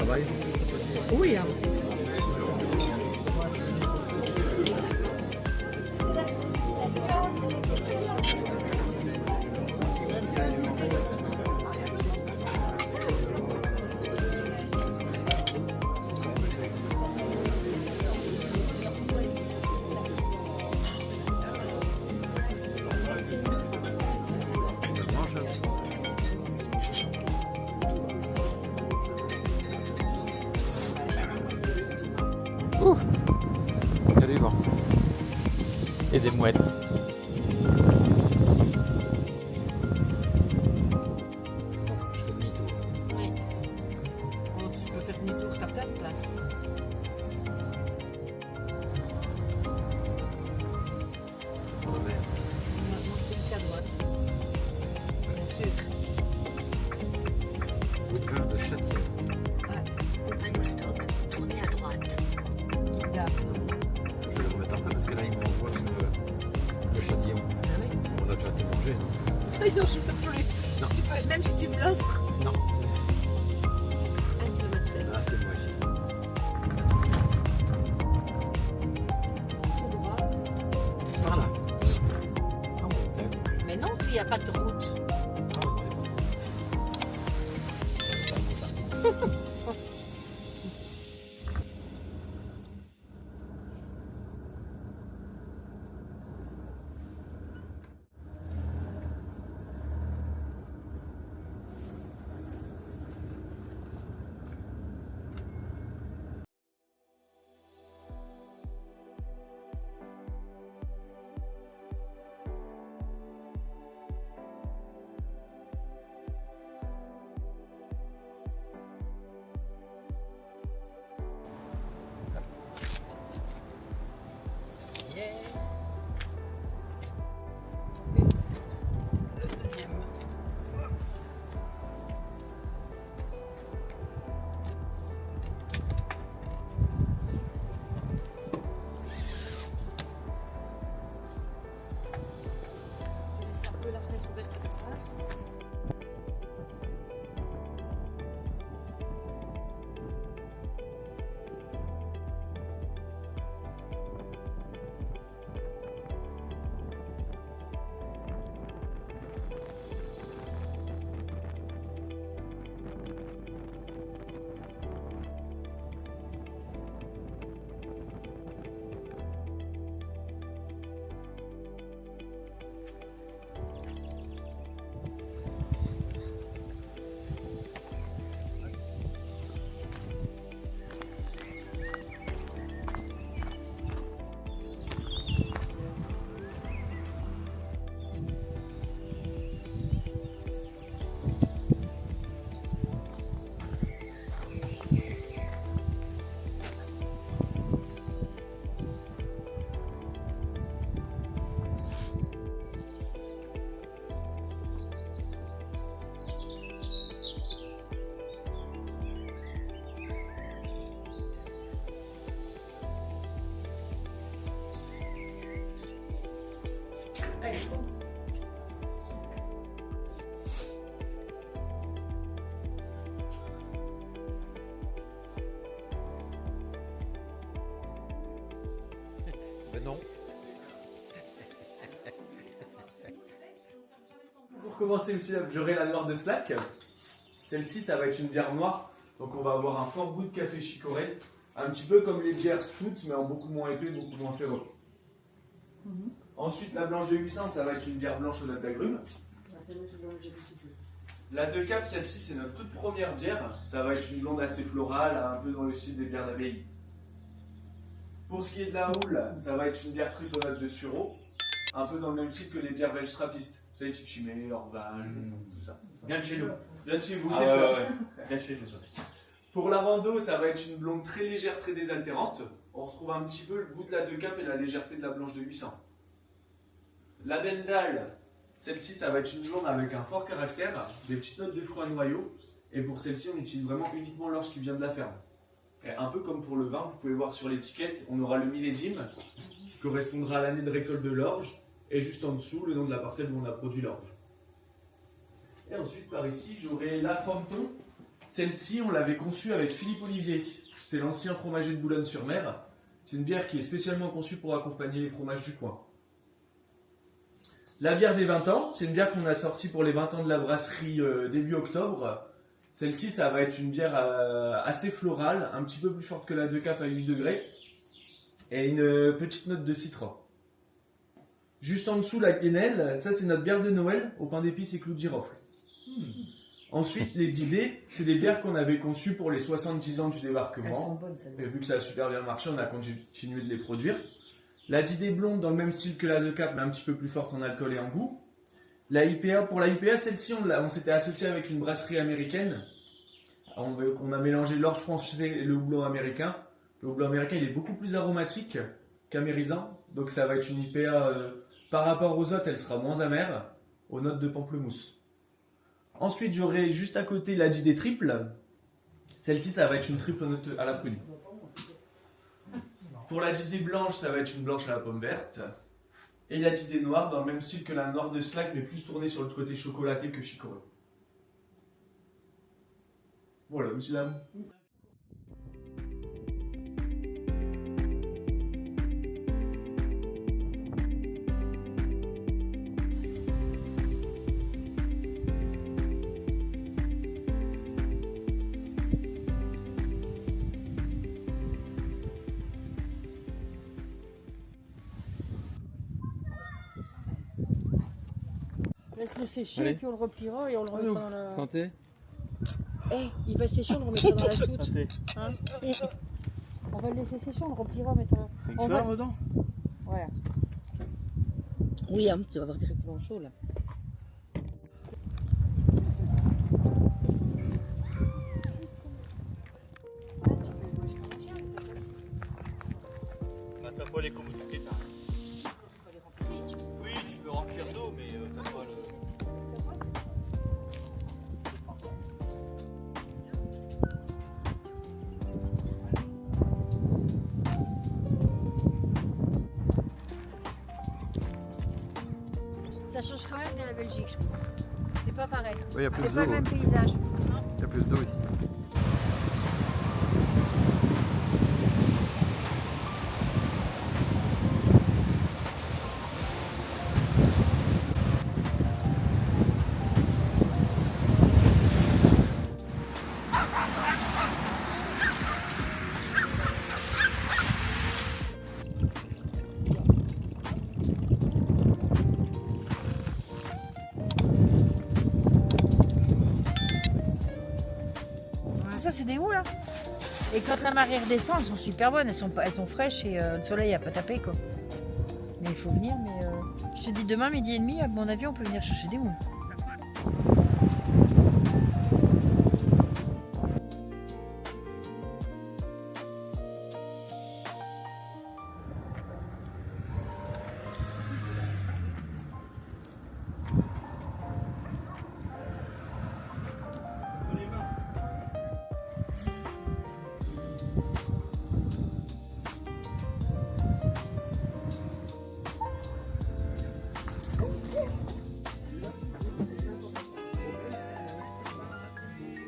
travail? Oui, hein. Ouh, il y a du vent. Et des mouettes. Je fais demi-tour. Oui. Oh, tu peux faire demi-tour, t'as plein de place. Sur le verre. Maintenant, c'est ici à droite. Bien sûr. Boulevard de Châtillon. Au panneau stop, tournez à droite. Regarde. Je vais le remettre un peu parce que là il m'envoie sur le Châtillon. Ah oui. On a déjà tout mangé, non? Non, je peux plus. Non. Tu peux, même si tu me l'offres. Non. 1 km. Là c'est moi ici. Tout droit. Par là. Ah bon, d'accord. Mais non, il n'y a pas de route. Ah ouais, Le deuxième. Je laisse un peu la fenêtre ouverte, c'est pas grave. Allez, bon. Ben non. Pour commencer aussi, j'aurai la noire de Slack. Celle-ci, ça va être une bière noire. Donc on va avoir un fort goût de café chicorée. Un petit peu comme les bières stout, mais en beaucoup moins épais, beaucoup moins ferreux. Ensuite, la blanche de 800, ça va être une bière blanche aux notes d'agrumes. La 2 Cap, celle-ci, c'est notre toute première bière. Ça va être une blonde assez florale, un peu dans le style des bières d'abbaye. Pour ce qui est de la houle, ça va être une bière crue aux notes de sureau. Un peu dans le même style que les bières belges trappistes. Vous savez, type Chimay, Orval, tout ça. Bien de chez nous. Bien de chez vous, Ah c'est ça. ouais. Bien de chez nous. Ça. Pour la rando, ça va être une blonde très légère, très désaltérante. On retrouve un petit peu le goût de la 2 Cap et la légèreté de la blanche de 800. La Bendal, celle-ci, ça va être une blonde avec un fort caractère, des petites notes de fruits à noyau. Et pour celle-ci, on utilise vraiment uniquement l'orge qui vient de la ferme. Et un peu comme pour le vin, vous pouvez voir sur l'étiquette, on aura le millésime qui correspondra à l'année de récolte de l'orge. Et juste en dessous, le nom de la parcelle où on a produit l'orge. Et ensuite, par ici, j'aurai la Fronton. Celle-ci, on l'avait conçue avec Philippe Olivier. C'est l'ancien fromager de Boulogne-sur-Mer. C'est une bière qui est spécialement conçue pour accompagner les fromages du coin. La bière des 20 ans, c'est une bière qu'on a sortie pour les 20 ans de la brasserie début octobre. Celle-ci, ça va être une bière assez florale, un petit peu plus forte que la 2 Cap à 8 degrés. Et une petite note de citron. Juste en dessous, la quenelle, ça c'est notre bière de Noël au pain d'épices et clous de girofle. Ensuite, les JD, c'est des bières qu'on avait conçues pour les 70 ans du débarquement. Elles sont bonnes, celles-là. Et vu que ça a super bien marché, on a continué de les produire. La JD blonde dans le même style que la 2 Cap, mais un petit peu plus forte en alcool et en goût. La IPA, pour la IPA, celle-ci, on s'était associé avec une brasserie américaine. On a mélangé l'orge français et le houblon américain. Le houblon américain, il est beaucoup plus aromatique qu'amérisant. Donc ça va être une IPA, par rapport aux autres, elle sera moins amère, aux notes de pamplemousse. Ensuite, j'aurai juste à côté la JD triple. Celle-ci, ça va être une triple note à la prune. Pour la JD blanche, ça va être une blanche à la pomme verte. Et la JD noire, dans le même style que la noire de Slack, mais plus tournée sur le côté chocolaté que chicorée. Voilà, monsieur, dame. Laisse-le sécher, Allez. puis on le repliera et on le remettra dans la... Santé. Il va sécher, on le remettra dans la soute. Santé. Hein on va le laisser sécher, on le repliera, on mettra... Une On fleur va- dedans? Ouais. Oui, hein, tu vas avoir directement chaud là. Bah, t'as pas les commodités, t'as rien. Oui, tu peux remplir d'eau, mais t'as pas le... Ça change quand même de la Belgique, je trouve. C'est pas pareil. Oui, il y a plus C'est d'eau. pas le même paysage. Il y a plus d'eau ici. Ça, c'est des houles, là. Et quand la marée redescend, elles sont super bonnes. Elles sont fraîches et le soleil n'a pas tapé, quoi. Mais il faut venir, mais... Je te dis, demain, 12h30, à mon avis, on peut venir chercher des moules.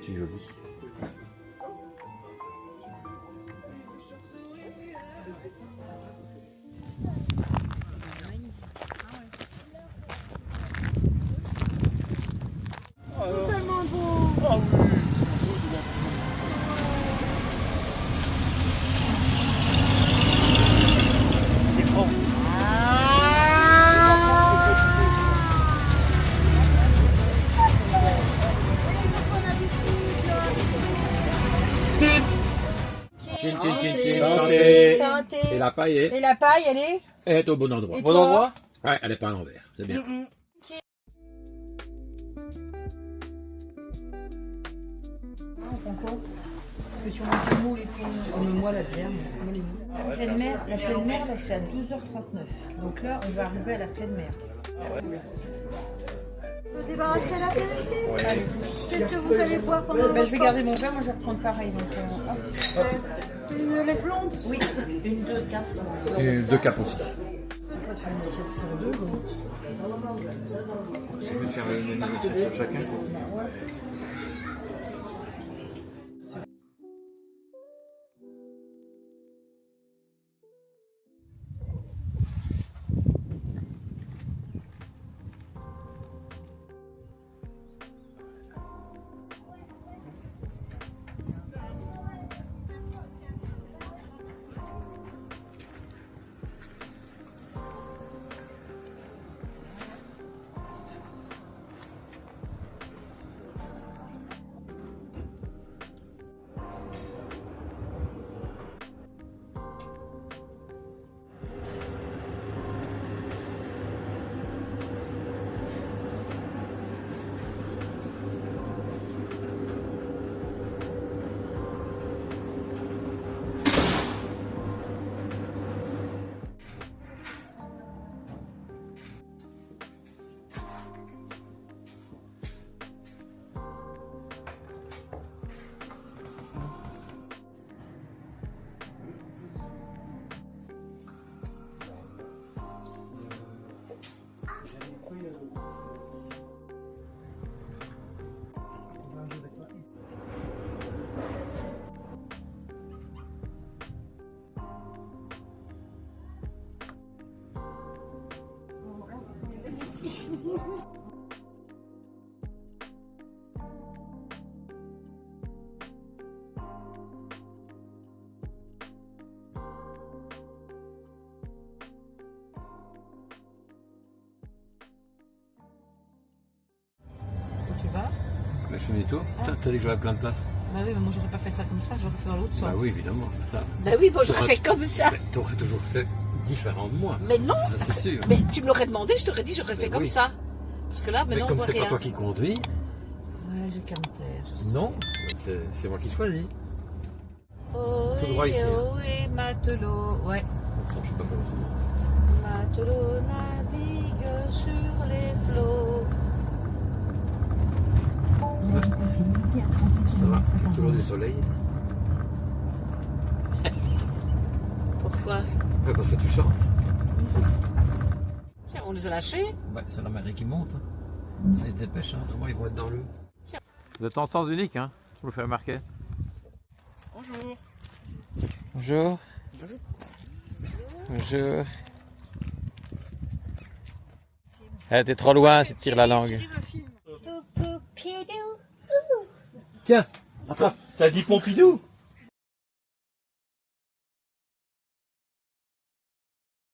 C'est joli. Tellement beau. Ah oui. C'est grand. Chin, chin, chin, chin. Santé. Santé. Et la paille Et la paille, elle est... est au bon endroit. Et Bon toi endroit? Ouais, elle est pas à l'envers. C'est bien. On prend quoi? Parce que si on mange des moules et tout, on me moi la bière, moi les moules. La pleine mer, là, c'est à 12h39. Donc là, on va arriver à la pleine mer. Vous débarrassez à l'apéritif. Allez-y. Qu'est-ce que vous allez boire pendant le Ben, je vais garder mon verre, moi je vais reprendre pareil. Donc, hop. Une lait blonde? Oui, une, deux, quatre. Et 2 capes aussi. Après, tu fais une assiette sur deux. Donc... C'est mieux de faire une assiette pour chacun. Tu vas? Bah, je fais mes tours. T'as dit que j'aurais plein de place. Bah oui, mais moi j'aurais pas fait ça comme ça, j'aurais fait dans l'autre sens. Bah oui, évidemment. Ça. Bah oui, moi j'aurais T'aurais- fait comme ça. Mais t'aurais toujours fait différent de moi. Mais non, Ça, c'est sûr. mais tu me l'aurais demandé, je t'aurais dit j'aurais fait Mais comme oui. ça. Parce que là, Mais maintenant on comme voit c'est rien. pas toi qui conduis, Ouais, je calme terre, je sais. non, c'est moi qui choisis. Oh, Tout droit ici, hein. oh, oui, matelot, ouais. Enfin, je sais pas faire autrement. Matelot navigue sur les flots. Ça va, j'ai toujours du soleil. Pourquoi? Ouais, parce que tu chantes. Tiens, on les a lâchés. Bah, c'est la marée qui monte. Ça les dépêche, hein. Autrement, ils vont être dans l'eau. Vous êtes en sens unique, hein. Je vous le fais remarquer. Bonjour. Bonjour. Bonjour. Eh, t'es trop loin si tu tires la langue. Tiens, attrape. T'as dit Pompidou?